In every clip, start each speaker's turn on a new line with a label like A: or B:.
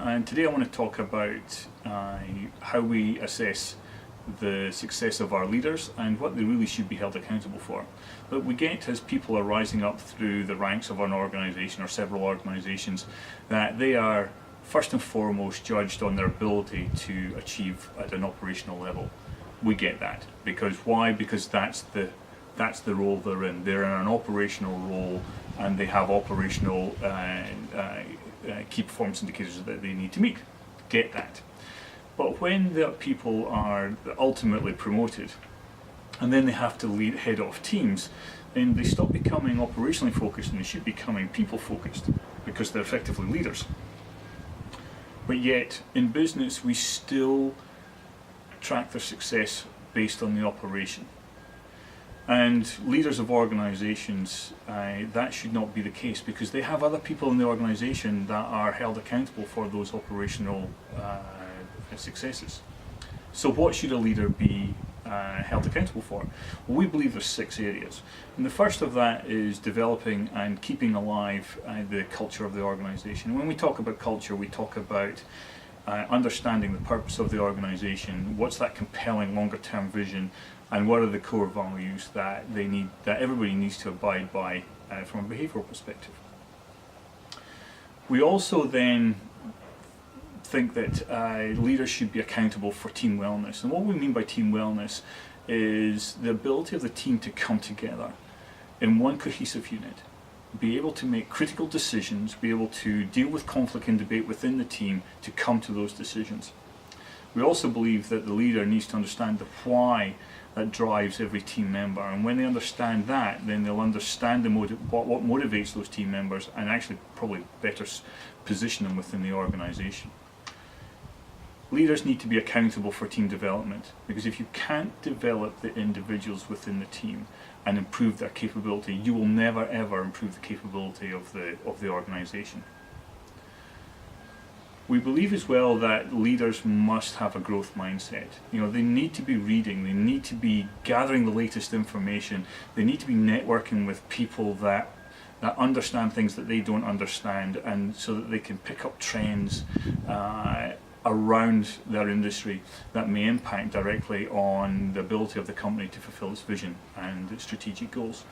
A: and today I want to talk about how we assess the success of our leaders and what they really should be held accountable for. But we get, as people are rising up through the ranks of an organisation or several organisations, that they are first and foremost judged on their ability to achieve at an operational level. We get that. Because why? Because that's the role they're in. They're in an operational role and they have operational key performance indicators that they need to meet. Get that. But when the people are ultimately promoted and then they have to head off teams, then they stop becoming operationally focused and they should be becoming people focused because they're effectively leaders. But yet in business we still track their success based on the operation. And leaders of organisations, that should not be the case because they have other people in the organisation that are held accountable for those operational successes. So what should a leader be held accountable for? Well, we believe there's 6 areas. And the first of that is developing and keeping alive the culture of the organisation. When we talk about culture, we talk about understanding the purpose of the organisation, what's that compelling longer term vision, and what are the core values that everybody needs to abide by from a behavioural perspective. We also then think that leaders should be accountable for team wellness, and what we mean by team wellness is the ability of the team to come together in one cohesive unit, be able to make critical decisions, be able to deal with conflict and debate within the team to come to those decisions. We also believe that the leader needs to understand the why that drives every team member, and when they understand that, then they'll understand what motivates those team members and actually probably better position them within the organisation. Leaders need to be accountable for team development, because if you can't develop the individuals within the team and improve their capability, you will never ever improve the capability of the organisation. We believe as well that leaders must have a growth mindset. You know, they need to be reading, they need to be gathering the latest information, they need to be networking with people that understand things that they don't understand, and so that they can pick up trends around their industry that may impact directly on the ability of the company to fulfill its vision and its strategic goals.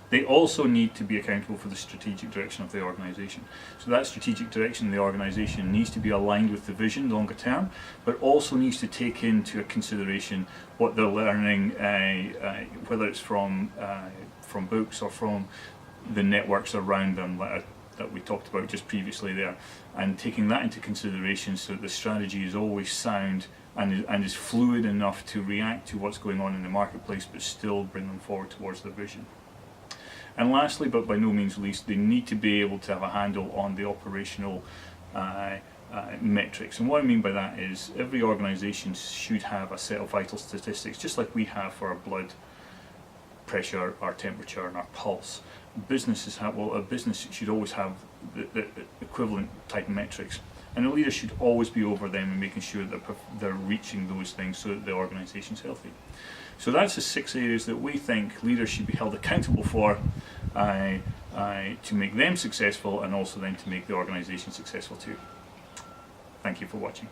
A: They also need to be accountable for the strategic direction of the organisation. So that strategic direction of the organisation needs to be aligned with the vision longer term, but also needs to take into consideration what they're learning, whether it's from books or from the networks around them that we talked about just previously there, and taking that into consideration so that the strategy is always sound and is fluid enough to react to what's going on in the marketplace but still bring them forward towards the vision. And lastly, but by no means least, they need to be able to have a handle on the operational metrics. And what I mean by that is every organisation should have a set of vital statistics, just like we have for our blood pressure, our temperature and our pulse. Businesses have, well, a business should always have the equivalent type metrics, and the leader should always be over them and making sure that they're reaching those things so that the organisation's healthy. So that's the 6 areas that we think leaders should be held accountable for to make them successful, and also then to make the organisation successful too. Thank you for watching.